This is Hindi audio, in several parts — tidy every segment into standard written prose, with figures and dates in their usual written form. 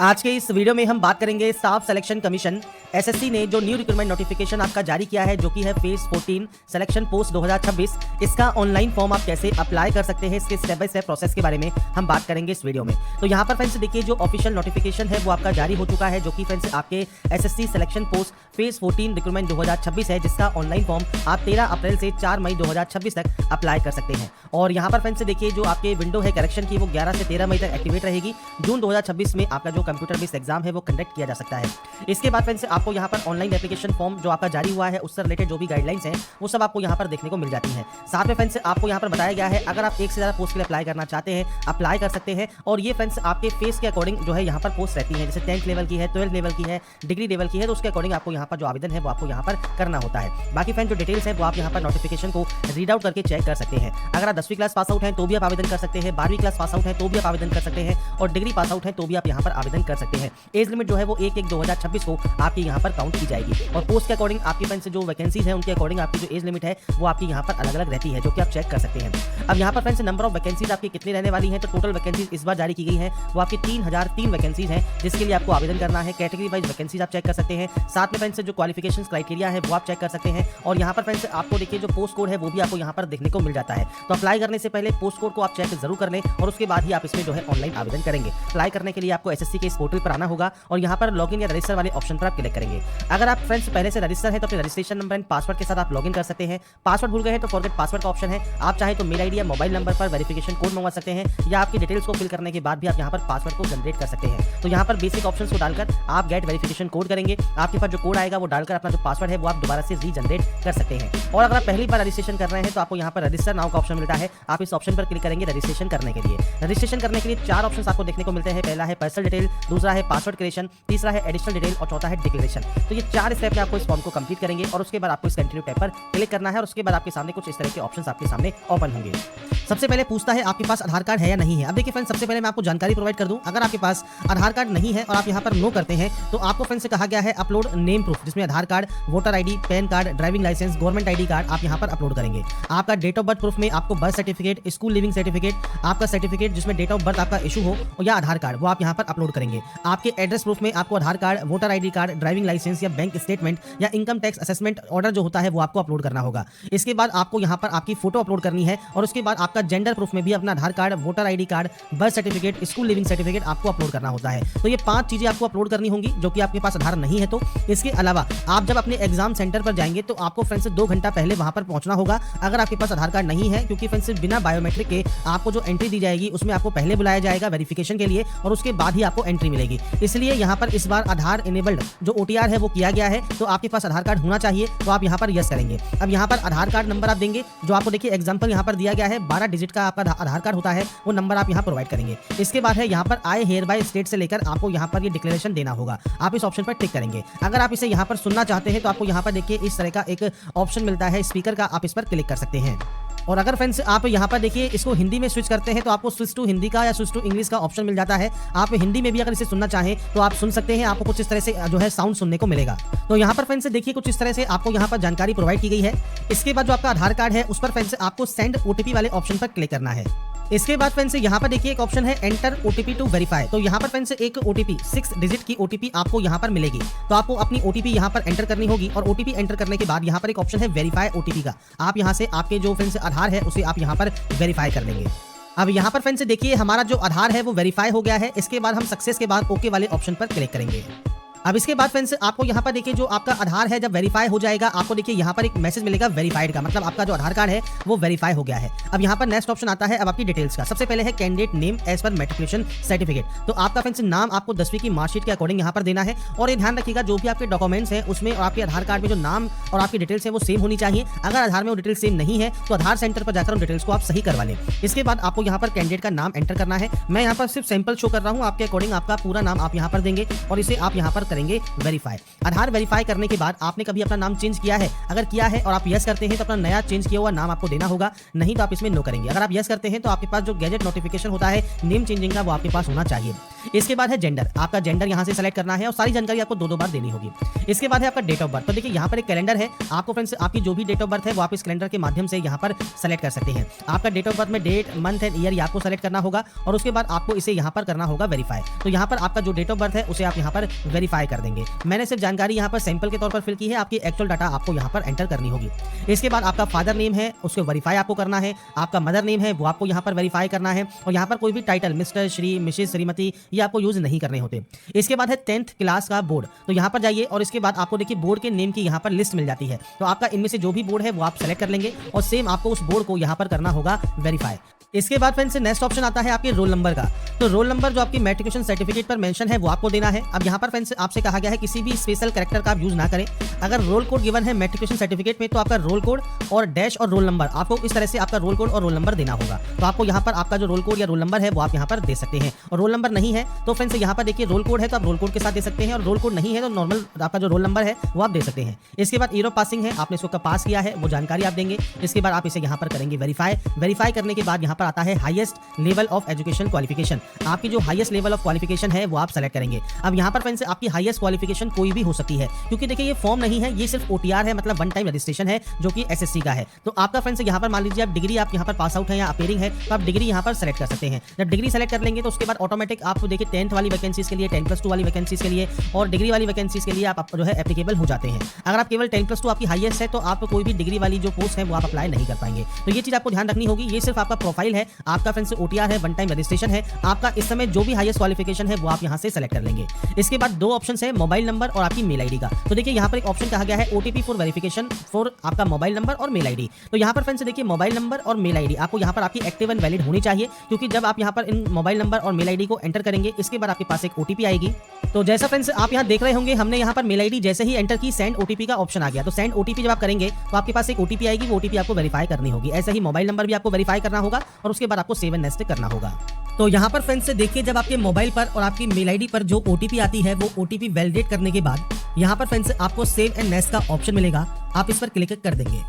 आज के इस वीडियो में हम बात करेंगे स्टाफ सिलेक्शन कमीशन एसएससी ने जो न्यू रिक्रूटमेंट नोटिफिकेशन आपका जारी किया है, जो कि है फेज 14 सिलेक्शन पोस्ट 2026। इसका ऑनलाइन फॉर्म आप कैसे अप्लाई कर सकते हैं, इसके स्टेप बाय स्टेप प्रोसेस के बारे में हम बात करेंगे इस वीडियो में। तो यहाँ पर फ्रेंड्स देखिए, जो ऑफिशियल नोटिफिकेशन है वो आपका जारी हो चुका है, जो कि फ्रेंड्स आपके SSC selection post phase 14 recruitment 2026 है, जिसका ऑनलाइन फॉर्म आप 13 अप्रैल से 4 मई 2026 तक अप्लाई कर सकते हैं। और यहाँ पर फ्रेंड्स देखिए, जो आपके विंडो है करेक्शन की, वो 11 से 13 मई तक एक्टिवेट रहेगी। जून 2026 में आपका जो कंप्यूटर बेस्ड एग्जाम है वो कंडक्ट किया जा सकता है। इसके बाद फ्रेंड्स आपको यहाँ पर ऑनलाइन एप्लीकेशन फॉर्म जो आपका जारी हुआ है, उससे रिलेटेड जो भी गाइडलाइंस हैं वो सब आपको यहाँ पर देखने को मिल जाती हैं। साथ में फ्रेंड्स आपको यहाँ पर बताया गया है, अगर आप एक से ज़्यादा पोस्ट के लिए अप्लाई करना चाहते हैं, अप्लाई कर सकते हैं। और ये फ्रेंड्स आपके फेस के अकॉर्डिंग जो है यहाँ पर पोस्ट रहती है, जैसे 10th लेवल की है, 12th लेवल की है, डिग्री लेवल की है, तो उसके अकॉर्डिंग आपको यहाँ पर जो आवेदन है वो आपको यहाँ पर करना होता है। बाकी फ्रेंड्स जो डिटेल्स है वो आप यहाँ पर नोटिफिकेशन को रीड आउट करके चेक कर सकते हैं। अगर आप 10वीं क्लास पास आउट हैं तो भी आप आवेदन कर सकते हैं, 12वीं क्लास पास आउट है तो भी आप आवेदन कर सकते हैं, और डिग्री पास आउट है तो भी आप यहाँ पर आवेदन कर सकते हैं। एज लिमिट जो है वो 1/1/2026 को आपकी यहाँ पर काउंट की जाएगी। और पोस्ट के अकॉर्डिंग आपकी फ्रेंड्स जो वैकेंसीज है उनके अकॉर्डिंग आपकी जो एज लिमिट है वो आपकी यहाँ पर अलग अलग रहती है, जो कि आप चेक कर सकते हैं। अब यहाँ पर फ्रेंड्स नंबर ऑफ वैकेंसीज आपकी कितनी रहने वाली है, तो टोटल वैकेंसीज इस बार जारी की गई है वो आपकी 3003 वैकेंसीज हैं, जिसके लिए आपको आवेदन करना है। कैटेगरी वाइज वैकेंसीज आप चेक कर सकते हैं। साथ में फ्रेंड्स जो क्वालिफिकेशन क्राइटेरिया है वो आप चेक कर सकते हैं। और यहाँ पर फ्रेंड्स आपको देखिए, जो पोस्ट कोड है वो भी आपको यहाँ पर देखने को मिल जाता है। तो अप्लाई करने से पहले पोस्ट कोड को आप चेक जरूर कर लें, और उसके बाद ही आप इसमें जो है ऑनलाइन आवेदन करेंगे। अप्लाई करने के लिए आपको एसएससी के इस पोर्टल पर आना होगा, और यहाँ पर लॉगिन या रजिस्टर वाले ऑप्शन पर आप क्लिक करेंगे। अगर आप फ्रेंड्स पहले से रजिस्टर है तो अपने रजिस्ट्रेशन नंबर एंड पासवर्ड के साथ आप लॉगिन कर सकते हैं। पासवर्ड भूल गए हैं तो फॉरगेट पासवर्ड का ऑप्शन है, आप चाहे तो मेल आईडी या मोबाइल नंबर पर वेरिफिकेशन कोड मंगवा सकते हैं, या आपकी डिटेल्स को फिल करने के बाद भी आप यहाँ पर पासवर्ड को जनरेट कर सकते हैं। तो यहाँ पर बेसिक ऑप्शंस को डालकर आप गेट वेरिफिकेशन कोड करेंगे, आपके पास जो कोड आएगा वो डालकर अपना जो पासवर्ड है वो आप दोबारा से रीजनरेट कर सकते हैं। और अगर आप पहली बार रजिस्ट्रेशन कर रहे हैं तो आपको यहाँ पर रजिस्टर नाउ का ऑप्शन मिलता है, आप इस ऑप्शन पर क्लिक करेंगे रजिस्ट्रेशन करने के लिए। रजिस्ट्रेशन करने के लिए 4 ऑप्शन आपको देखने को मिलते हैं। पहला है पर्सनल डिटेल, दूसरा है पासवर्ड क्रिएशन, तीसरा है एडिशनल डिटेल, और चौथा है डिक्लेरेशन। तो ये 4 स्टेप में आपको इस फॉर्म को कंप्लीट करेंगे, और उसके बाद आपको इस कंटिन्यू टैब पर क्लिक करना है, और उसके बाद आपके सामने कुछ इस तरह के ऑप्शंस आपके सामने ओपन होंगे। सबसे पहले पूछता है आपके पास आधार कार्ड है या नहीं है। अब देखिए फ्रेंड्स, सबसे पहले मैं आपको जानकारी प्रोवाइड कर दूं, अगर आपके पास आधार कार्ड नहीं है और आप यहां पर नो करते हैं तो आपको फ्रेंड्स से कहा गया है अपलोड नेम प्रूफ, जिसमें Aadhaar card, voter ID, PAN card, driving licence, government ID card आप यहां पर अपलोड करेंगे। आपका डेट ऑफ बर्थ प्रूफ में आपको birth certificate, school leaving certificate, आपका सर्टिफिकेट जिसमें डेट ऑफ बर्थ आपका इशू हो, या आधार कार्ड वो आप यहां पर अपलोड करेंगे। आपके एड्रेस प्रूफ में आपको Aadhaar card, voter ID card, driving licence या बैंक स्टेटमेंट या इनकम टैक्स असेसमेंट ऑर्डर जो होता है वो आपको अपलोड करना होगा। इसके बाद आपको यहां पर आपकी फोटो अपलोड करनी है, और उसके बाद आपका जेंडर प्रूफ में भी अपना Aadhaar card, voter ID card, birth certificate, school leaving certificate आपको अपलोड करना होता है। तो ये 5 चीजें आपको अपलोड करनी होंगी, जो कि आपके पास आधार नहीं है तो। इसके अलावा आप जब अपने एग्जाम सेंटर पर जाएंगे तो आपको फ्रेंड्स 2 घंटा पहले वहां पर पहुंचना होगा, अगर आपके पास आधार कार्ड नहीं है, क्योंकि फ्रेंड्स बिना बायोमेट्रिक के आपको जो एंट्री दी जाएगी उसमें आपको पहले बुलाया जाएगा वेरिफिकेशन के लिए, और उसके बाद ही आपको एंट्री मिलेगी। इसलिए यहाँ पर इस बार आधार इनेबल्ड जो OTR है वो किया गया है, तो आपके पास आधार कार्ड होना चाहिए, तो आप यहाँ पर यस करेंगे। अब यहाँ पर आधार कार्ड नंबर आप देंगे, जो आपको देखिए एग्जाम्पल यहाँ पर दिया गया है, 12 डिजिट का आपका आधार कार्ड होता है, वो नंबर आप यहाँ प्रोवाइड करेंगे। इसके बाद है यहाँ पर आई हेयर बाय स्टेट से लेकर आपको यहाँ पर ये डिक्लेरेशन देना होगा, आप इस ऑप्शन पर टिक करेंगे। अगर आप इसे यहाँ पर सुनना चाहते हैं तो आपको यहाँ पर देखिए इस तरह का एक ऑप्शन मिलता है स्पीकर का, आप इस पर क्लिक कर सकते हैं। और अगर फ्रेंड्स आप यहाँ पर देखिए इसको हिंदी में स्विच करते हैं तो आपको स्विच टू हिंदी का या स्विच टू इंग्लिश का ऑप्शन मिल जाता है। आप हिंदी में भी अगर इसे सुनना चाहें तो आप सुन सकते हैं, आपको कुछ इस तरह से जो है साउंड सुनने को मिलेगा। तो यहाँ पर फ्रेंड्स देखिए कुछ इस तरह से आपको यहाँ पर जानकारी प्रोवाइड की गई है। इसके बाद जो आपका आधार कार्ड है उस पर फ्रेंड्स आपको सेंड OTP वाले ऑप्शन पर क्लिक करना है। इसके बाद फ्रेंड्स यहाँ पर देखिए एक ऑप्शन है एंटर OTP टू वेरीफाई। तो यहाँ पर फ्रेंड्स एक OTP 6 डिजिट की OTP आपको यहाँ पर मिलेगी, तो आपको अपनी OTP यहाँ पर एंटर करनी होगी, और OTP एंटर करने के बाद यहाँ पर एक ऑप्शन है वेरीफाई OTP का, आप यहाँ से आपके जो फ्रेंड्स आधार है उसे आप यहाँ पर वेरीफाई कर लेंगे। अब यहाँ पर फ्रेंड्स देखिए हमारा जो आधार है वो वेरीफाई हो गया है। इसके बाद हम सक्सेस के बाद ओके वाले ऑप्शन पर क्लिक करेंगे। अब इसके बाद फ्रेंड्स आपको यहाँ पर देखिए जो आपका आधार है जब वेरीफाई हो जाएगा, आपको देखिए यहाँ पर एक मैसेज मिलेगा वेरीफाइड का, मतलब आपका जो आधार कार्ड है वो वेरीफाई हो गया है। अब यहाँ पर नेक्स्ट ऑप्शन आता है अब आपकी डिटेल्स का। सबसे पहले है candidate name as per matriculation certificate. तो आपका फ्रेंड्स नाम आपको 10वीं की मार्कशीट के अकॉर्डिंग यहाँ पर देना है, और ये ध्यान रखिएगा जो भी आपके डॉक्यूमेंट्स हैं उसमें और आपके आधार कार्ड में जो नाम और आपकी डिटेल्स है वो सेम होनी चाहिए। अगर आधार में वो डिटेल्स सेम नहीं है तो आधार सेंटर पर जाकर उन डिटेल्स को आप सही करवा लें। इसके बाद आपको यहाँ पर कैंडिडेट का नाम एंटर करना है। मैं यहाँ पर सिर्फ सैंपल शो कर रहा हूँ, आपके अकॉर्डिंग आपका पूरा नाम आप यहाँ पर देंगे, और इसे आप यहाँ पर करेंगे वेरीफाई। आधार वेरीफाई करने के बाद आपने कभी अपना नाम चेंज किया है, अगर किया है और आप यस करते हैं तो अपना नया चेंज किया हुआ नाम आपको देना होगा, नहीं तो आप इसमें नो करेंगे। अगर आप यस करते हैं तो आपके पास जो गैजेट नोटिफिकेशन होता है नेम चेंजिंग का वो आपके पास होना चाहिए। इसके बाद है जेंडर, आपका जेंडर यहाँ से सेलेक्ट करना है और सारी जानकारी आपको 2-2 बार देनी होगी। इसके बाद है आपका डेट ऑफ बर्थ। तो देखिए यहाँ पर एक कैलेंडर है, आपको फ्रेंड्स आपकी जो भी डेट ऑफ बर्थ है वो आप इस कैलेंडर के माध्यम से यहाँ पर सेलेक्ट कर सकते हैं। आपका डेट ऑफ बर्थ में डेट, मंथ एंड ईयर आपको सेलेक्ट करना होगा और उसके बाद आपको इसे यहाँ पर करना होगा वेरीफाई। तो यहाँ पर आपका जो डेट ऑफ बर्थ है उसे आप यहाँ पर वेरीफाई कर देंगे। मैंने सिर्फ जानकारी यहाँ पर सैंपल के तौर पर फिल की है, आपकी एक्चुअल डाटा आपको यहाँ पर एंटर करनी होगी। इसके बाद आपका फादर नेम है उसको वेरीफाई आपको करना है, आपका मदर नेम है वो आपको यहाँ पर वेरीफाई करना है और यहाँ पर कोई भी title mister, Shri, Mrs, Shrimati ये आपको यूज नहीं करने होते। इसके बाद है 10th क्लास का बोर्ड। तो यहाँ पर जाइए और इसके बाद आपको देखिए बोर्ड के नेम की यहाँ पर लिस्ट मिल जाती है। तो आपका इनमें से जो भी बोर्ड है वो आप सेलेक्ट कर लेंगे और सेम आपको उस बोर्ड को यहाँ पर करना होगा वेरीफाई। इसके बाद फ्रेंड्स नेक्स्ट ऑप्शन आता है आपके रोल नंबर का। तो रोल नंबर जो आपकी मैट्रिकुलेशन सर्टिफिकेट पर मेंशन है वो आपको देना है। अब यहाँ पर फ्रेंड्स आपसे कहा गया है किसी भी स्पेशल कैरेक्टर का आप यूज ना करें। अगर रोल कोड गिवन है मैट्रिकुलेशन सर्टिफिकेट में तो आपका रोल कोड और डैश और रोल नंबर आपको इस तरह से आपका रोल कोड और रोल नंबर देना होगा। तो आपको यहाँ पर आपका जो रोल कोड या रोल नंबर है वो आप यहाँ पर दे सकते हैं और रोल नंबर नहीं है तो फ्रेंड्स यहाँ पर देखिए रोल कोड है तो आप रोल कोड के साथ दे सकते हैं और रोल कोड नहीं है तो नॉर्मल आपका जो रोल नंबर है वो आप दे सकते हैं। इसके बाद ईयर ऑफ पासिंग है, आपने इसको पास किया है वो जानकारी आप देंगे। इसके बाद आप इसे यहाँ पर करेंगे वेरीफाई करने के बाद यहाँ पर आता है highest level of education qualification. आपकी जो हाईएस्ट लेवल ऑफ क्वालिफिकेशन है वो आप सेलेक्ट करेंगे। अब यहाँ पर फ्रेंड्स आपकी हाईएस्ट क्वालिफिकेशन कोई भी हो सकती है क्योंकि देखिए ये फॉर्म नहीं है, ये सिर्फ ओटीआर है, मतलब वन टाइम रजिस्ट्रेशन है जो कि एसएससी का है। तो आपका फ्रेंड्स यहाँ पर मान लीजिए आप डिग्री आप यहाँ पर पास आउट है या अपेयरिंग है तो आप डिग्री यहाँ पर सेलेक्ट कर सकते हैं। जब डिग्री सेलेक्ट कर लेंगे तो उसके बाद ऑटोमेटिक आप देखिए 10th वाली वैकेंसीज के लिए 10+2 वाली वैकेंसीज के लिए और डिग्री वाली वैकेंसीज के लिए आप जो है एप्लीकेबल हो जाते हैं। अगर आप केवल 10+2 आपकी हाईएस्ट है तो आप कोई भी डिग्री वाली जो पोस्ट है वो आप अप्लाई नहीं कर पाएंगे। तो ये चीज आपको ध्यान रखनी होगी। ये सिर्फ आपका प्रोफाइल है, आपका फ्रेंड्स ओटीआर है, वन टाइम रजिस्ट्रेशन है। आपका इस समय जो भी हाईएस्ट क्वालिफिकेशन है वो आप यहाँ से सेलेक्ट कर लेंगे। इसके बाद 2 ऑप्शन है मोबाइल नंबर और आपकी मेल आईडी का। तो देखिए यहाँ पर एक ऑप्शन कहा गया है ओटीपी फॉर वेरिफिकेशन फॉर आपका मोबाइल नंबर और मेल आईडी। तो यहाँ पर फ्रेंड्स देखिए मोबाइल नंबर और मेल आईडी आपको यहाँ पर आपकी एक्टिव एंड वैलिड होनी चाहिए क्योंकि जब आप यहाँ पर इन मोबाइल नंबर और मेल आईडी को एंटर करेंगे इसके बाद आपके पास एक ओटीपी आएगी। तो जैसा फ्रेंड्स आप यहाँ देख रहे होंगे हमने यहाँ पर मेल आईडी जैसे ही एंटर की सेंड ओटीपी का ऑप्शन आ गया। तो सेंड ओटीपी जब आप करेंगे तो आपके पास एक ओटीपी आएगी, वो ओटीपी आपको वेरीफाई करनी होगी। ऐसे ही मोबाइल नंबर भी आपको वेरीफाई करना होगा और उसके बाद आपको सेव एंड नेक्स्ट करना होगा। तो यहाँ पर फ्रेंड्स से देखिए जब आपके मोबाइल पर और आपकी मेल आईडी पर जो ओटीपी आती है वो ओटीपी वैलिडेट करने के बाद यहाँ पर फ्रेंड्स आपको सेव एंड नेक्स्ट का ऑप्शन मिलेगा, आप इस पर क्लिक कर देंगे।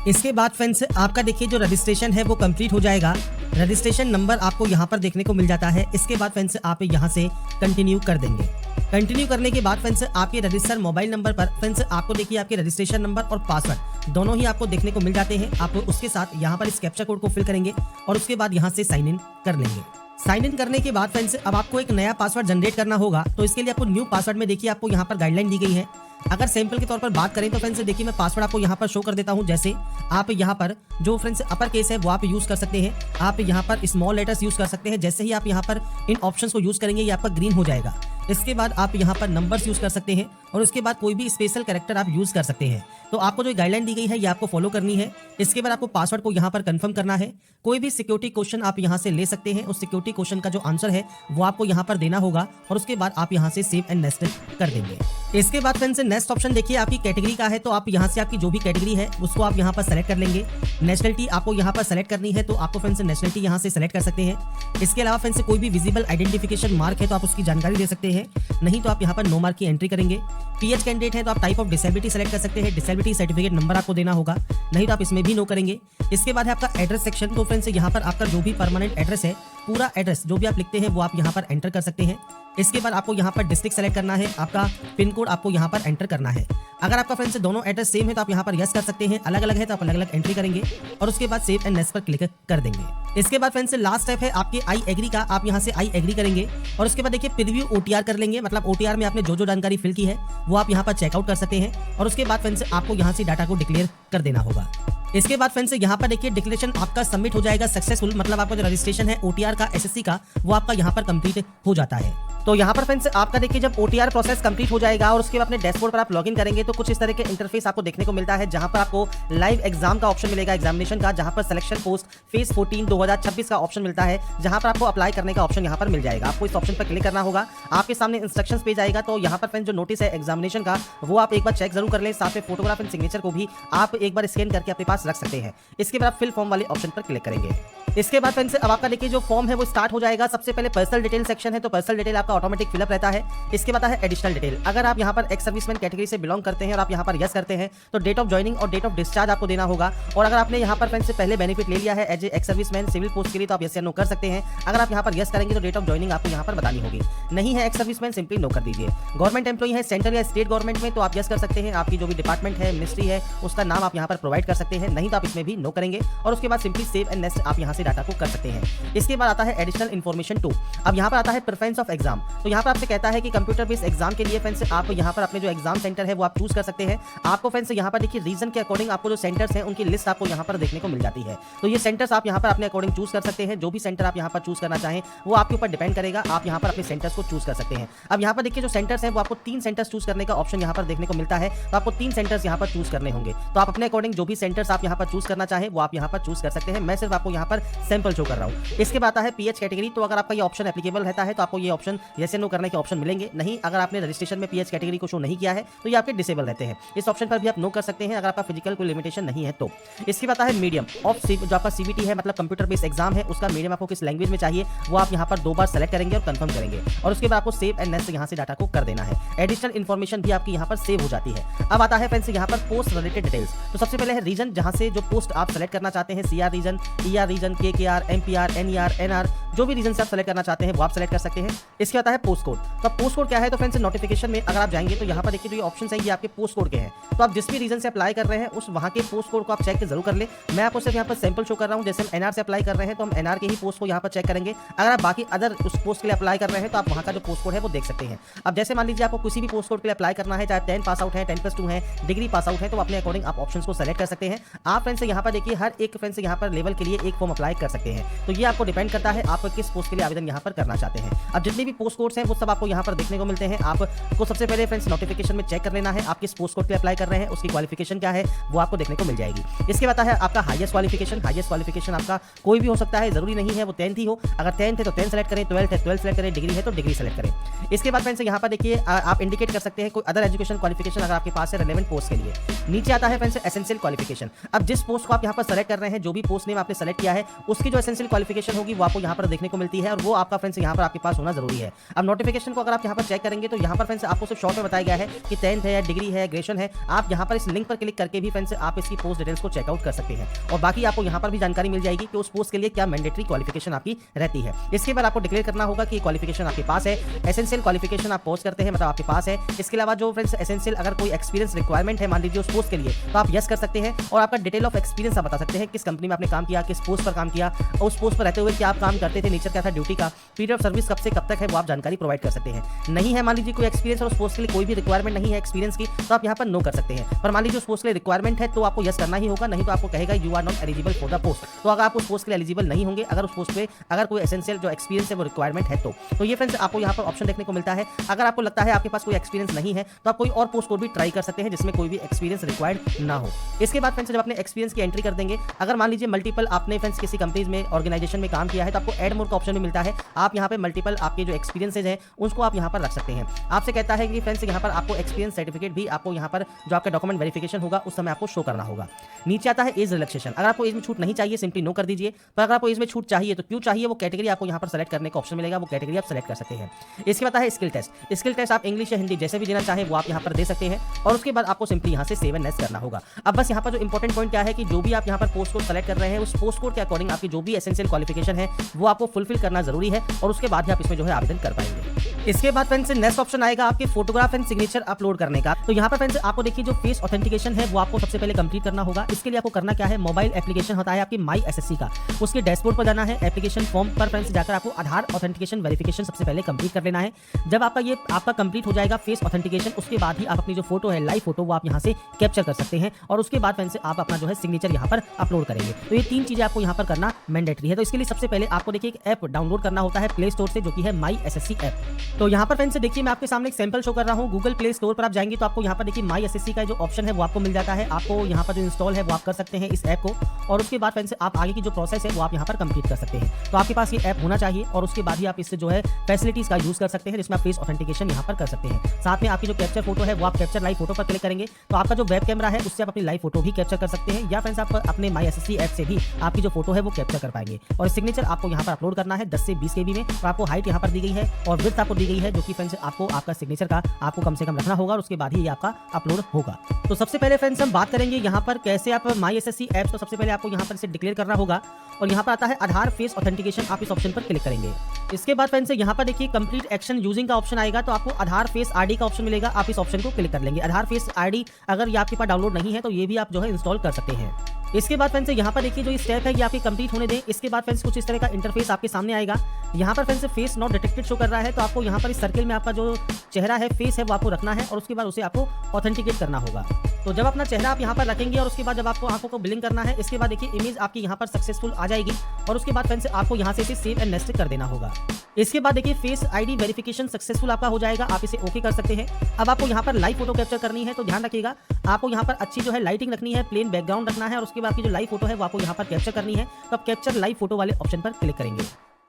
इसके बाद फ्रेंड्स आपका देखिए जो रजिस्ट्रेशन है वो कंप्लीट हो जाएगा। रजिस्ट्रेशन नंबर आपको यहाँ पर देखने को मिल जाता है। इसके बाद फ्रेंड्स आप यहाँ से कंटिन्यू कर देंगे। कंटिन्यू करने के बाद फ्रेंड्स आपके रजिस्टर मोबाइल नंबर पर फ्रेंड्स आपको देखिए आपके रजिस्ट्रेशन नंबर और पासवर्ड दोनों ही आपको देखने को मिल जाते हैं। आप उसके साथ यहाँ पर इस कैप्चा कोड को फिल करेंगे और उसके बाद यहाँ से साइन इन कर लेंगे। साइन इन करने के बाद फ्रेंड्स अब आपको एक नया पासवर्ड जनरेट करना होगा। तो इसके लिए आपको न्यू पासवर्ड में देखिए आपको यहाँ पर गाइडलाइन दी गई है। अगर सैंपल के तौर पर बात करें तो फ्रेंड्स देखिए मैं पासवर्ड आपको यहाँ पर शो कर देता हूँ। जैसे आप यहाँ पर जो फ्रेंड्स अपर केस है वो आप यूज कर सकते हैं, आप यहाँ पर स्मॉल लेटर्स यूज कर सकते हैं। जैसे ही आप यहाँ पर इन ऑप्शंस को यूज करेंगे ये आपका ग्रीन हो जाएगा। इसके बाद आप यहाँ पर नंबर्स यूज कर सकते हैं और उसके बाद कोई भी स्पेशल कैरेक्टर आप यूज कर सकते हैं। तो आपको जो गाइडलाइन दी गई है ये आपको फॉलो करनी है। इसके बाद आपको पासवर्ड को यहाँ पर कंफर्म करना है। कोई भी सिक्योरिटी क्वेश्चन आप यहाँ से ले सकते हैं, उस सिक्योरिटी क्वेश्चन का जो आंसर है वो आपको यहाँ पर देना होगा और उसके बाद आप यहाँ से सेव एंड नेक्स्ट कर देंगे। इसके बाद फ्रेंड्स नेक्स्ट ऑप्शन देखिए आपकी कैटेगरी का है। तो आप यहाँ से आपकी जो भी कैटेगरी है उसको आप यहाँ पर सेलेक्ट कर लेंगे। नेशनलिटी आपको यहाँ पर सेलेक्ट करनी है तो आपको फ्रेंड्स नेशनलिटी यहाँ से सेलेक्ट कर सकते हैं। इसके अलावा फ्रेंड्स कोई भी विजिबल आइडेंटिफिकेशन मार्क है तो आप उसकी जानकारी दे सकते हैं, नहीं तो आप यहाँ पर नो मार्क की एंट्री करेंगे। पीएच कैंडिडेट है तो आप टाइप ऑफ डिसेबिलिटी सेलेक्ट कर सकते हैं, डिसेबिलिटी सर्टिफिकेट नंबर आपको देना होगा, नहीं तो आप इसमें भी नो करेंगे। इसके बाद है आपका एड्रेस सेक्शन। तो फ्रेंड्स यहाँ पर आपका जो भी परमानेंट एड्रेस है पूरा एड्रेस जो भी आप लिखते हैं वो आप यहाँ पर एंटर कर सकते हैं। इसके बाद आपको यहाँ पर डिस्ट्रिक्ट सेलेक्ट करना है, आपका पिन कोड आपको यहाँ पर एंटर करना है। अगर आपका फ्रेंड्स दोनों एड्रेस सेम है तो आप यहाँ पर यस कर सकते हैं, अलग अलग है तो आप अलग अलग एंट्री करेंगे और उसके बाद सेव एंड नेक्स्ट पर क्लिक कर देंगे। इसके बाद फ्रेंड्स लास्ट स्टेप है आपके आई एग्री का। आप यहाँ से आई एग्री करेंगे और उसके बाद देखिए प्रीव्यू ओटीआर कर लेंगे, मतलब ओटीआर में आपने जो जो जानकारी फिल की है वो आप यहाँ पर चेकआउट कर सकते हैं और उसके बाद फ्रेंड्स आपको यहाँ से डाटा को डिक्लेयर कर देना होगा। इसके बाद फ्रेंड्स यहाँ पर देखिए डिक्लेरेशन आपका सबमिट हो जाएगा सक्सेसफुल, मतलब आपका जो रजिस्ट्रेशन है ओटीआर का एसएससी का वो आपका यहाँ पर कंप्लीट हो जाता है। तो यहाँ पर फ्रेंड्स आपका देखिए जब ओटीआर प्रोसेस कंप्लीट हो जाएगा और उसके बाद अपने डैशबोर्ड पर आप लॉगिन करेंगे तो कुछ इस तरह के इंटरफेस आपको देखने को मिलता है, जहां पर आपको लाइव एग्जाम का ऑप्शन मिलेगा, एग्जामिनेशन का, जहां पर सिलेक्शन पोस्ट फेज 14 2026 का ऑप्शन मिलता है, जहां पर आपको अप्लाई करने का ऑप्शन यहाँ पर मिल जाएगा। आपको इस ऑप्शन पर क्लिक करना होगा, आपके सामने इंस्ट्रक्शंस पेज आएगा। तो यहाँ पर फ्रेंड्स जो नोटिस है एग्जामिनेशन का वो आप एक बार चेक जरूर कर लें, साथ में फोटोग्राफ एंड सिग्नेचर को भी आप एक बार स्कैन करके अपने पास रख सकते हैं। इसके बाद आप फिल फॉर्म वाले ऑप्शन पर क्लिक करेंगे। इसके बाद फ्रेंड्स अब आपका देखिए जो फॉर्म है वो स्टार्ट हो जाएगा। सबसे पहले पर्सनल डिटेल सेक्शन है, तो पर्सनल डिटेल आपका ऑटोमेटिक फिलअप रहता है। इसके बाद है एडिशनल डिटेल। अगर आप यहाँ पर एक्स सर्विसमैन कैटेगरी से बिलोंग करते हैं और आप यहाँ पर यस करते हैं तो डेट ऑफ ज्वाइनिंग और डेट ऑफ डिस्चार्ज आपको देना होगा। और अगर आपने यहाँ पर फ्रेंड्स पहले बेनिफिट ले लिया है as a ex serviceman civil post के लिए तो आप यस या नो कर सकते हैं। अगर आप यहाँ पर यस करेंगे तो डेट ऑफ ज्वाइनिंग आपको यहाँ पर बतानी होगी। नहीं है एक्स सर्विसमैन, सिंपली नो कर दीजिए। गवर्नमेंट एम्प्लॉई है सेंट्रल या स्टेट गवर्नमेंट में तो आप यस कर सकते हैं। आपकी जो भी डिपार्टमेंट है, मिनिस्ट्री है, उसका नाम आप यहाँ पर प्रोवाइड कर सकते हैं। नहीं तो आप इसमें भी नो करेंगे और उसके बाद सिंपली सेव एंड नेक्स्ट आप यहाँ से डाटा को कर सकते हैं। इसके बाद आता है एडिशनल इन्फॉर्मेशन 2। अब यहाँ पर आता है प्रेफरेंस ऑफ एग्जाम। तो यहाँ पर आपसे कहता है कि कंप्यूटर बेस्ड एग्जाम के लिए फ्रेंड्स आप यहाँ पर अपने जो एग्जाम सेंटर है वो आप चूज कर सकते हैं। आपको फ्रेंड्स यहाँ पर देखिए रीजन के अकॉर्डिंग आपको जो सेंटर्स हैं उनकी लिस्ट आपको यहाँ पर देखने को मिल जाती है। तो ये सेंटर्स आप यहाँ पर अपने अकॉर्डिंग चूज कर सकते हैं। जो भी सेंटर आप यहाँ पर चूज करना चाहें वो आपके ऊपर डिपेंड करेगा। आप यहाँ पर अपने सेंटर्स को चूज कर सकते हैं। अब यहाँ पर देखिए जो सेंटर्स हैं वो आपको 3 सेंटर्स चूज करने का ऑप्शन यहाँ पर देखने को मिलता है। तो आपको 3 सेंटर्स यहाँ पर चूज करने होंगे। तो आप अपने अकॉर्डिंग जो भी सेंटर्स आप यहाँ पर चूज करना चाहें वो आप यहाँ पर चूज कर सकते हैं। मैं सिर्फ आपको यहाँ पर सैंपल शो कर रहा हूँ। इसके बाद आता है पीएच कैटेगरी। तो अगर आपका ये ऑप्शन एप्लीकेबल रहता है तो आपको ये ऑप्शन यस या नो करने के ऑप्शन मिलेंगे। नहीं, अगर आपने रजिस्ट्रेशन में पीएच कैटेगरी को शो नहीं किया है तो ये आपके डिसेबल रहते हैं। इस ऑप्शन पर भी आप नो कर सकते हैं अगर आपका फिजिकल कोई लिमिटेशन नहीं है तो। इसके बाद है मीडियम ऑफ जो आपका सीबीटी है, मतलब कंप्यूटर बेस्ड एग्जाम है, उसका मीडियम आपको किस लैंग्वेज में चाहिए वो आप यहाँ पर 2 बार सेलेक्ट करेंगे और कंफर्म करेंगे और उसके बाद आपको सेव एंड नेक्स्ट यहाँ से डाटा को कर देना है। एडिशनल इन्फॉर्मेशन भी आपकी यहाँ पर सेव हो जाती है। अब आता है फ्रेंड्स यहाँ पर पोस्ट रिलेटेड डिटेल्स। तो सबसे पहले है रीजन, जहाँ से जो पोस्ट आप सेलेक्ट करना चाहते हैं, CR region, ER region, KKR, MPR, NER, NR, जो भी रीजन से आप सेलेक्ट करना चाहते हैं वो आप सेलेक्ट कर सकते हैं। इसके आता है पोस्ट कोड। तो पोस्ट कोड क्या है, तो फ्रेंड्स नोटिफिकेशन में अगर आप जाएंगे तो यहाँ पर देखिए जो ये ऑप्शन है ये आपके पोस्ट कोड के हैं। तो आप जिस भी रीजन से अप्लाई कर रहे हैं उस वहाँ के पोस्ट कोड को आप चेक जरूर कर ले। मैं आपको सिर्फ यहाँ पर सैंपल शो कर रहा हूँ। जैसे हम एनआर से अप्लाई कर रहे हैं तो हम एनआर के ही पोस्ट को यहाँ पर चेक करेंगे। अगर आप बाकी अदर उस पोस्ट के लिए अप्लाई कर रहे हैं तो आप वहाँ का जो पोस्ट कोड है वो देख सकते हैं। अब जैसे मान लीजिए आपको किसी भी पोस्ट कोड के लिए अप्लाई करना है, चाहे 10 पास आउट है, 10+2 है, डिग्री पास आउट है, तो अपने अकॉर्डिंग आप ऑप्शंस को सेलेक्ट कर सकते हैं। आप फ्रेंड्स यहाँ पर देखिए हर एक फ्रेंड्स यहाँ पर लेवल के लिए एक फॉर्म अप्लाई कर सकते हैं। तो ये आपको डिपेंड करता है आप किस पोस्ट के लिए आवेदन यहाँ पर करना चाहते हैं। अब जितने भी पोस्ट कोड्स हैं वो सब आपको यहाँ पर देखने को मिलते हैं। आपको सबसे पहले फ्रेंड्स नोटिफिकेशन में चेक कर लेना है आप किस पोस्ट कोड के लिए अप्लाई कर रहे हैं, उसकी क्वालिफिकेशन क्या है वो आपको देखने को मिल जाएगी। इसके बाद है आपका हाईएस्ट क्वालिफिकेशन। हाईएस्ट क्वालिफिकेशन आपका कोई भी हो सकता है, जरूरी नहीं है वो 10th ही हो। अगर 10th है तो 10 सेलेक्ट करें, 12th है 12 सेलेक्ट करें, डिग्री है तो डिग्री सेलेक्ट करें। इसके बाद फ्रेंड्स यहाँ पर देखिए आप इंडिकेट कर सकते हैं कोई अदर एजुकेशन क्वालिफिकेशन अगर आपके पास है रेलेवेंट पोस्ट के लिए। नीचे आता है फ्रेंड्स एसेंशियल क्वालिफिकेशन। अब जिस पोस्ट को आप यहाँ पर सेलेक्ट कर रहे हैं, जो भी पोस्ट नेम आपने सेलेक्ट किया है उसकी जो एसेंशियल क्वालिफिकेशन होगी वो आपको यहाँ पर देखने को मिलती है और वो आपका फ्रेंड्स यहाँ पर आपके पास होना जरूरी है। अब नोटिफिकेशन को अगर आप यहाँ पर चेक करेंगे तो यहाँ पर फ्रेंड्स आपको सिर्फ शॉर्ट में बताया गया है कि 10th है, डिग्री है, ग्रेजुएशन है। आप यहाँ पर इस लिंक पर क्लिक करके भी फ्रेंड्स आप इसकी पोस्ट डिटेल्स को चेकआउट कर सकते हैं और बाकी आपको यहाँ पर भी जानकारी मिल जाएगी कि उस पोस्ट के लिए क्या मैंडेटरी क्वालिफिकेशन आपकी रहती है। इसके बाद आपको डिक्लेयर करना होगा कि क्वालिफिकेशन आपके पास है। एसेंशियल क्वालिफिकेशन आप पोस्ट करते हैं मतलब आपके पास है। इसके अलावा जो फ्रेंड्स एसेंशियल अगर कोई एक्सपीरियंस रिक्वायरमेंट है मान लीजिए उस पोस्ट के लिए तो आप यस कर सकते हैं और आपका डिटेल ऑफ एक्सपीरियंस आप बता सकते हैं किस कंपनी में आपने काम किया, किस पोस्ट पर काम किया और उस पोस्ट पर रहते हुए क्या आप काम करते थे, नेचर क्या था ड्यूटी का, पीरियड ऑफ सर्विस कब से कब तक है वो आप जानकारी प्रोवाइड कर सकते हैं। नहीं है मान लीजिए कोई एक्सपीरियंस और उस पोस्ट के लिए कोई भी रिक्वायरमेंट नहीं है एक्सपीरियंस की तो आप यहाँ पर नो कर सकते हैं। पर मान लीजिए उस पोस्ट के लिए रिक्वायरमेंट है तो आपको यस करना ही होगा, नहीं तो आपको कहेगा you are not eligible for the post. तो अगर आप उस पोस्ट के लिए एलिजिबल नहीं होंगे अगर उस पोस्ट पे अगर कोई एसेंशियल जो एक्सपीरियंस है वो रिक्वायरमेंट है तो ये फ्रेंड्स आपको यहाँ पर ऑप्शन देखने को मिलता है। अगर आपको लगता है आपके पास कोई एक्सपीरियंस नहीं है तो आप कोई और पोस्ट को भी ट्राई कर सकते हैं जिसमें कोई भी एक्सपीरियंस रिक्वायर्ड ना हो। इसके बाद फ्रेंड्स जब अपने एक्सपीरियंस की एंट्री कर देंगे, अगर मान लीजिए मल्टीपल आपने फ्रेंड्स किसी कंपनीज में ऑर्गेनाइजेशन में काम किया है तो आपको ऐड मोर का ऑप्शन भी मिलता है। आप यहाँ पे मल्टीपल आपके जो एक्सपीरियंसेज हैं उसको आप यहाँ पर रख सकते हैं। आपसे कहता है कि फ्रेंड्स यहाँ पर आपको एक्सपीरियंस सर्टिफिकेट भी आपको यहाँ पर जो आपका डॉक्यूमेंट वेरिफिकेशन होगा उस समय आपको शो करना होगा। नीचे आता है एज रिलैक्सेशन। अगर आपको एज में छूट नहीं चाहिए सिंपली नो कर दीजिए, पर अगर आपको एज में छूट चाहिए तो क्यों चाहिए वो कैटेगरी आपको यहाँ पर सेलेक्ट करने का ऑप्शन मिलेगा, वो कैटेगरी आप सेलेक्ट कर सकते हैं। इसके बाद है स्किल टेस्ट। स्किल टेस्ट आप इंग्लिश या हिंदी जैसे भी देना चाहें वो आप यहाँ पर दे सकते हैं और उसके बाद आपको सिंपली यहाँ से सेव एंड नेक्स्ट करना होगा। अब बस यहाँ पर जो इंपॉर्टेंट पॉइंट क्या है कि जो भी आप यहाँ पर पोस्ट कोड सेलेक्ट कर रहे हैं उस पोस्ट कोड के अकॉर्डिंग आपकी जो भी एसेंशियल क्वालिफिकेशन है वो आपको फुलफिल करना जरूरी है और उसके बाद ही आप इसमें जो है आवेदन कर पाएंगे। इसके बाद फ्रेंड्स नेक्स्ट ऑप्शन आएगा आपके फोटोग्राफ एंड सिग्नेचर अपलोड करने का। तो यहाँ पर फ्रेंड्स आपको देखिए जो फेस ऑथेंटिकेशन है वो आपको सबसे पहले कंप्लीट करना होगा। इसके लिए आपको करना क्या है, मोबाइल एप्लीकेशन होता है आपकी माई एसएससी का, उसके डैशबोर्ड पर जाना है। एप्लीकेशन फॉर्म पर फ्रेंड्स जाकर आपको आधार ऑथेंटिकेशन वेरिफिकेशन सबसे पहले कंप्लीट कर लेना है। जब आपका कंप्लीट हो जाएगा फेस ऑथेंटिकेशन, उसके बाद ही आप अपनी जो फोटो है लाइव फोटो वो आप यहाँ से कैप्चर कर सकते हैं और उसके बाद फ्रेंड्स आप अपना जो है सिग्नेचर यहाँ पर अपलोड करेंगे। तो ये 3 चीजें आपको यहाँ पर करना मैंडेटरी है। तो इसके लिए सबसे पहले आपको देखिए एक ऐप डाउनलोड करना होता है प्ले स्टोर से जो कि है माई एसएससी ऐप। तो यहाँ पर फ्रेंड्स देखिए मैं आपके सामने एक सैंपल शो कर रहा हूँ। गूगल प्ले स्टोर पर आप जाएंगे तो आपको यहाँ पर देखिए माई एसएससी का जो ऑप्शन है वो आपको मिल जाता है। आपको यहाँ पर जो इंस्टॉल है वो आप कर सकते हैं इस ऐप को, और उसके बाद फ्रेंड्स आप आगे की जो प्रोसेस है वो आप यहाँ पर कंप्लीट कर सकते हैं। तो आपके पास ये ऐप होना चाहिए और उसके बाद ही आप इससे जो है फैसिलिटीज का यूज कर सकते हैं, जिसमें आप फेस ऑथेंटिकेशन यहाँ पर कर सकते हैं। साथ में आपकी जो कैप्चर फोटो है वो आप कैप्चर लाइव फोटो पर क्लिक करेंगे तो आपका जो वेब कैमरा है उससे आप अपनी लाइव फोटो भी कैप्चर कर सकते हैं, या फ्रेंड्स आप अपने माई एसएससी ऐप से भी आपकी जो फोटो है वो कैप्चर कर पाएंगे। और सिग्नेचर आपको यहाँ पर अपलोड करना है 10 से 20 KB में। तो आपको हाइट यहाँ पर दी गई है और विड्थ आपको दी गई है, जो कि फ्रेंड्स आपको आपका सिग्नेचर का आपको कम से कम रखना होगा और उसके बाद ही ये आपका अपलोड होगा। तो सबसे पहले फ्रेंड्स हम बात करेंगे यहाँ पर कैसे आप माई एसएससी ऐप्स, तो सबसे पहले आपको यहाँ पर इसे डिक्लेयर करना होगा और यहाँ पर आता है आधार फेस ऑथेंटिकेशन, आप इस ऑप्शन पर क्लिक करेंगे। इसके बाद फ्रेंड्स यहाँ पर देखिए कंप्लीट एक्शन यूजिंग का ऑप्शन आएगा, तो आपको आधार फेस आईडी का ऑप्शन मिलेगा, आप इस ऑप्शन को क्लिक कर लेंगे। आधार फेस आईडी अगर ये आपके पास डाउनलोड नहीं है तो ये भी आप जो है इंस्टॉल कर सकते हैं। इसके बाद फ्रेंड्स यहाँ पर देखिए जो स्टेप है ये आपके कंप्लीट होने दें। इसके बाद फ्रेंड्स कुछ इस तरह का इंटरफेस आपके सामने आएगा। यहाँ पर friends face not detected show कर रहा है, तो आपको यहाँ पर इस सर्किल में आपका जो चेहरा है फेस है वो आपको रखना है और उसके बाद उसे आपको ऑथेंटिकेट करना होगा। तो जब अपना चेहरा आप यहाँ पर रखेंगे और उसके बाद जब आपको आंखों को ब्लिंक करना है, इसके बाद देखिए इमेज आपकी यहाँ पर सक्सेसफुल आ जाएगी और उसके बाद फ्रेंड्स आपको यहाँ से इसे सेव एंड नेक्स्ट कर देना होगा। इसके बाद देखिए फेस आईडी वेरिफिकेशन सक्सेसफुल आपका हो जाएगा, आप इसे ओके कर सकते हैं। अब आपको यहाँ पर लाइव फोटो कैप्चर करनी है, तो ध्यान रखिएगा आपको यहाँ पर अच्छी जो है लाइटिंग रखनी है, प्लेन बैकग्राउंड रखना है और उसके बाद की जो लाइव फोटो है वो आपको यहाँ पर कैप्चर करनी है। तो आप कैप्चर लाइव फोटो वाले ऑप्शन पर क्लिक करेंगे।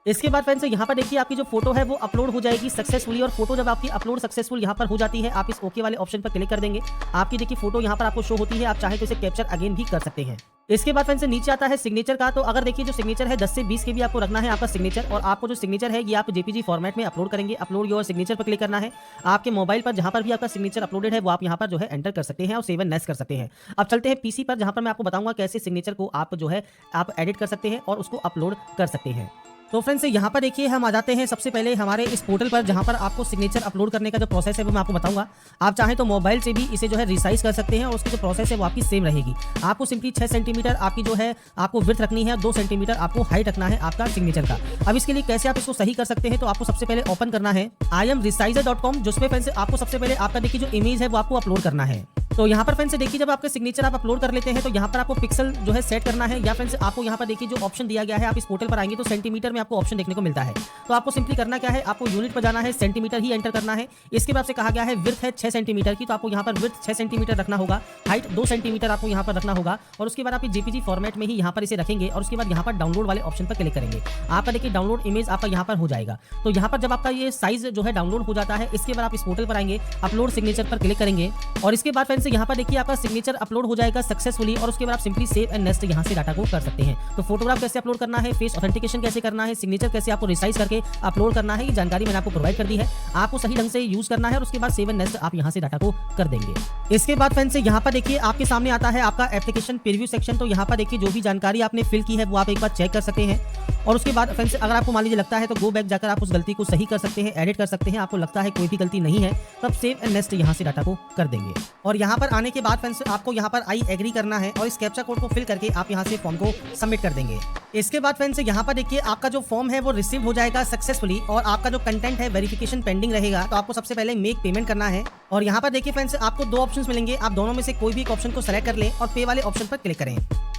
इसके बाद फ्रेंड्स यहाँ पर देखिए आपकी जो फोटो है वो अपलोड हो जाएगी सक्सेसफुली, और फोटो जब आपकी अपलोड सक्सेसफुल यहाँ पर हो जाती है आप इस ओके वाले ऑप्शन पर क्लिक कर देंगे। आपकी देखिए फोटो यहाँ पर आपको शो होती है, आप चाहे तो इसे कैप्चर अगेन भी कर सकते हैं। इसके बाद फ्रेंड्स नीचे आता है सिग्नेचर का, तो अगर देखिए जो सिग्नेचर है 10 से 20 KB आपको रखना है आपका सिग्नेचर, और आपको जो सिग्नेचर है ये आप जेपीजी फॉर्मेट में अपलोड करेंगे। अपलोड योर सिग्नेचर पर क्लिक करना है। आपके मोबाइल पर जहां पर भी आपका सिग्नेचर अपलोडेड है वो आप यहाँ पर जो है एंटर कर सकते हैं और सेव एंड नेक्स्ट कर सकते हैं। अब चलते हैं पीसी पर, जहां पर मैं आपको बताऊंगा कैसे सिग्नेचर को आप जो है आप एडिट कर सकते हैं और उसको अपलोड कर सकते हैं। तो फ्रेंड्स यहाँ पर देखिए हम आ जाते हैं सबसे पहले हमारे इस पोर्टल पर, जहाँ पर आपको सिग्नेचर अपलोड करने का जो प्रोसेस है वो मैं आपको बताऊंगा। आप चाहें तो मोबाइल से भी इसे जो है रिसाइज कर सकते हैं और उसकी जो प्रोसेस है वो आपकी सेम रहेगी। आपको सिंपली 6 सेंटीमीटर आपकी जो है आपको विड्थ रखनी है, 2 सेंटीमीटर आपको हाइट रखना है आपका सिग्नेचर का। अब इसके लिए कैसे आप इसको सही कर सकते हैं, तो आपको सबसे पहले ओपन करना है imresizer.com, जिसपे फ्रेंड्स आपको सबसे पहले आपका देखिए जो इमेज है वो आपको अपलोड करना है। तो यहाँ पर फ्रेंड्स देखिए जब आपके सिग्नेचर आप अपलोड कर लेते हैं तो यहाँ पर आपको पिक्सल जो है सेट करना है, या फ्रेंड्स आपको यहाँ पर देखिए जो ऑप्शन दिया गया है, आप इस पोर्टल पर आएंगे तो सेंटीमीटर में आपको ऑप्शन देखने को मिलता है। तो आपको सिंपली करना क्या है, आपको यूनिट पर जाना है, सेंटीमीटर ही एंटर करना है। इसके बाद से कहा गया है विड्थ है 6 सेंटीमीटर की, तो आपको यहाँ पर विड्थ 6 सेंटीमीटर रखना होगा, हाइट 2 सेंटीमीटर आपको यहाँ पर रखना होगा, और उसके बाद आप जेपीजी फॉर्मेट में ही यहाँ पर इसे रखेंगे और उसके बाद यहाँ पर डाउनलोड वाले ऑप्शन पर क्लिक करेंगे। आपका देखिए डाउनलोड इमेज आपका यहाँ पर हो जाएगा। तो यहाँ पर जब आपका ये साइज जो है डाउनलोड हो जाता है, इसके बाद आप इस पोर्टल पर आएंगे, अपलोड सिग्नेचर पर क्लिक करेंगे और इसके बाद फ्रेंड्स यहाँ पर देखिए आपका सिग्नेचर अपलोड हो जाएगा सक्सेसफुली, और उसके बाद आप सिंपली सेव एंड नेक्स्ट यहाँ से डाटा को कर सकते हैं। तो फोटोग्राफ कैसे अपलोड करना है, फेस ऑथेंटिकेशन कैसे करना है, सिग्नेचर कैसे आपको रिसाइज करके अपलोड करना है, ये जानकारी मैंने आपको प्रोवाइड कर दी है। आपको सही ढंग से यूज करना है और उसके बाद सेव एंड नेक्स्ट आप यहाँ से डाटा को कर देंगे। इसके बाद फ्रेंड्स यहाँ पर देखिए आपके सामने आता है आपका एप्लीकेशन प्रीव्यू सेक्शन। तो यहाँ पर देखिए जो भी जानकारी आपने फिल की है वो आप एक बार चेक कर सकते हैं, और उसके बाद फ्रेंड्स अगर आपको मान लीजिए लगता है तो गो बैक जाकर आप उस गलती को सही कर सकते हैं, एडिट कर सकते हैं। आपको लगता है कोई भी गलती नहीं है तो आप सेव एंड नेक्स्ट यहाँ से डाटा को कर देंगे। और यहाँ पर आने के बाद फ्रेंड्स आपको यहाँ पर आई एग्री करना है और इस कैप्चा कोड को फिल करके आप यहाँ से फॉर्म को सबमिट कर देंगे। इसके बाद फ्रेंड्स यहाँ पर देखिए आपका जो फॉर्म है वो रिसीव हो जाएगा सक्सेसफुली, और आपका जो कंटेंट है वेरिफिकेशन पेंडिंग रहेगा। तो आपको सबसे पहले मेक पेमेंट करना है, और यहाँ पर देखिए फ्रेंड्स आपको 2 ऑप्शंस मिलेंगे, आप दोनों में से कोई भी एक ऑप्शन को सेलेक्ट कर लें और पे वाले ऑप्शन पर क्लिक करें।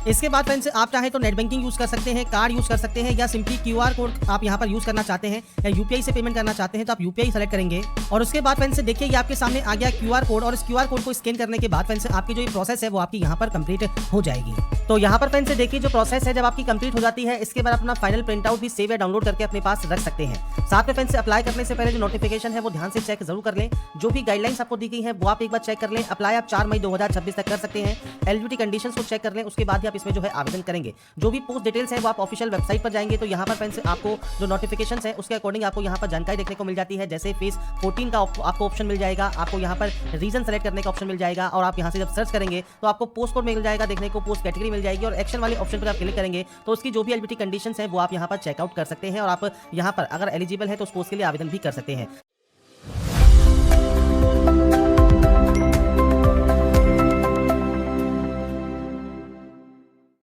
इसके बाद फ्रेंड्स आप चाहे तो नेट बैंकिंग यूज कर सकते हैं, कार्ड यूज कर सकते हैं, या सिंपली क्यूआर कोड आप यहाँ पर यूज करना चाहते हैं, या यूपीआई से पेमेंट करना चाहते हैं तो आप यूपीआई सेलेक्ट करेंगे। और उसके बाद फ्रेंड्स देखिए ये आपके सामने आ गया क्यूआर कोड, और इस क्यूआर कोड को स्कैन करने के बाद फ्रेंड्स आपकी जो ये प्रोसेस है वो आपकी यहाँ पर कंप्लीट हो जाएगी। तो यहाँ पर फ्रेंड्स देखिए जो प्रोसेस है जब आपकी कंप्लीट हो जाती है, इसके बाद अपना फाइनल प्रिंट आउट भी सेव या डाउनलोड करके अपने पास रख सकते हैं। साथ में फ्रेंड्स अप्लाई करने से पहले जो नोटिफिकेशन है वो ध्यान से चेक जरूर कर लें। जो भी गाइडलाइंस आपको दी गई है वो आप एक बार चेक कर लें। अप्लाई आप 4 मई 2026 तक कर सकते हैं। एलिजिबिलिटी कंडीशंस को चेक कर लें, उसके बाद ही आप इसमें जो है आवेदन करेंगे। जो भी पोस्ट डिटेल्स है वो आप ऑफिशियल वेबसाइट पर जाएंगे तो यहाँ पर फ्रेंड्स आपको जो नोटिफिकेशंस है उसके अकॉर्डिंग आपको यहाँ पर जानकारी देखने को मिल जाती है। जैसे फेस 14 का आपको ऑप्शन मिल जाएगा, आपको यहाँ पर रीजन सेलेक्ट करने का ऑप्शन मिल जाएगा, और आप यहाँ से जब सर्च करेंगे तो आपको पोस्ट कोड मिल जाएगा देखने को, पोस्ट कैटेगरी मिल जाएगी, और एक्शन वाले ऑप्शन पर आप क्लिक करेंगे तो उसकी जो भी एलिजिबिलिटी कंडीशंस है वो आप यहाँ पर चेकआउट कर सकते हैं, और आप यहाँ पर अगर एलिजिबल है तो उस पोस्ट के लिए आवेदन भी कर सकते हैं।